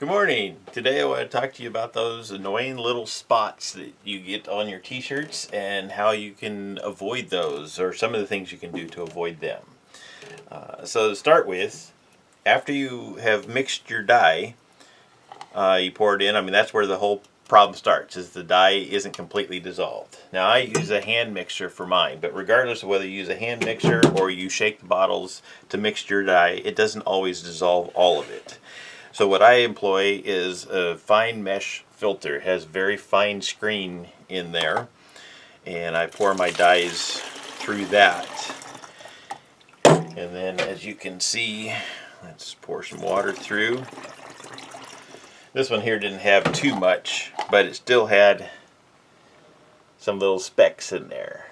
Good morning. Today I want to talk to you about those annoying little spots that you get on your t-shirts and how you can avoid those, or some of the things you can do to avoid them. So to start with, after you have mixed your dye, you pour it in. I mean, that's where the whole problem starts, is the dye isn't completely dissolved. Now I use a hand mixer for mine, but regardless of whether you use a hand mixer or you shake the bottles to mix your dye, it doesn't always dissolve all of it. So what I employ is a fine mesh filter. It has very fine screen in there, and I pour my dyes through that. And then, as you can see, let's pour some water through. This one here didn't have too much, but it still had some little specks in there.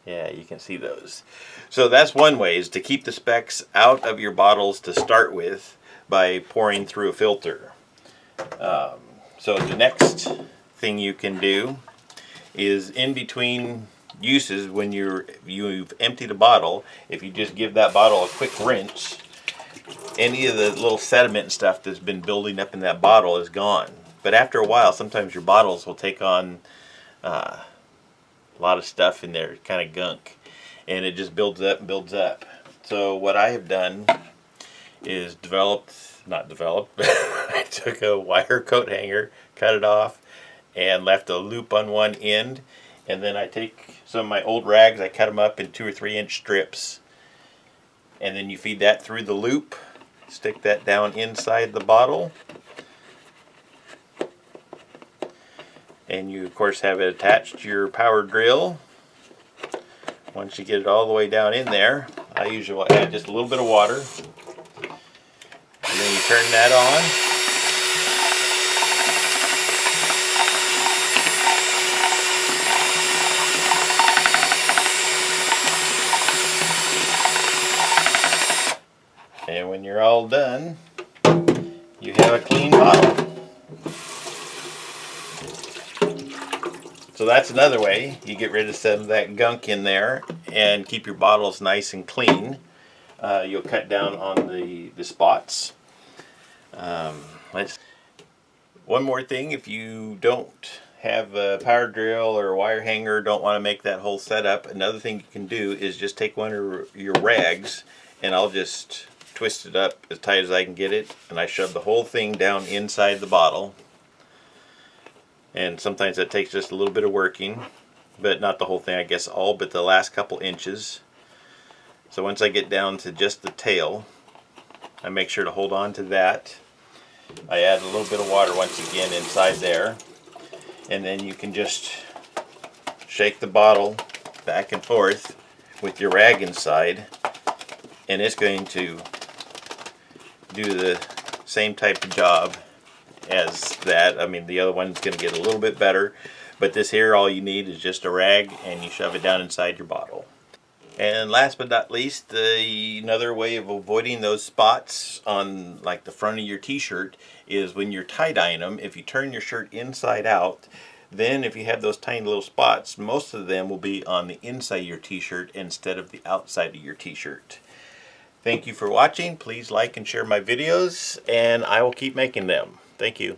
Yeah, you can see those. So that's one way, is to keep the specks out of your bottles to start with, by pouring through a filter. So the next thing you can do is, in between uses, when you've emptied a bottle, if you just give that bottle a quick rinse, any of the little sediment and stuff that's been building up in that bottle is gone. But after a while, sometimes your bottles will take on a lot of stuff in there, kind of gunk, and it just builds up and builds up. So what I have done is I took a wire coat hanger, cut it off, and left a loop on one end, and then I take some of my old rags, I cut them up in 2 or 3 inch strips, and then you feed that through the loop, stick that down inside the bottle, and you of course have it attached to your power drill. Once you get it all the way down in there, I usually will add just a little bit of water. And then you turn that on. And when you're all done, you have a clean bottle. So that's another way you get rid of some of that gunk in there and keep your bottles nice and clean. You'll cut down on the spots. One more thing, if you don't have a power drill or a wire hanger, don't want to make that whole setup, another thing you can do is just take one of your rags, and I'll just twist it up as tight as I can get it, and I shove the whole thing down inside the bottle. And sometimes that takes just a little bit of working, but not the whole thing, I guess all but the last couple inches. So once I get down to just the tail, I make sure to hold on to that. I add a little bit of water once again inside there, and then you can just shake the bottle back and forth with your rag inside, and it's going to do the same type of job as that. I mean, the other one's going to get a little bit better, but this here, all you need is just a rag, and you shove it down inside your bottle. And last but not least, another way of avoiding those spots on like the front of your t-shirt is when you're tie-dyeing them, if you turn your shirt inside out, then if you have those tiny little spots, most of them will be on the inside of your t-shirt instead of the outside of your t-shirt. Thank you for watching. Please like and share my videos, and I will keep making them. Thank you.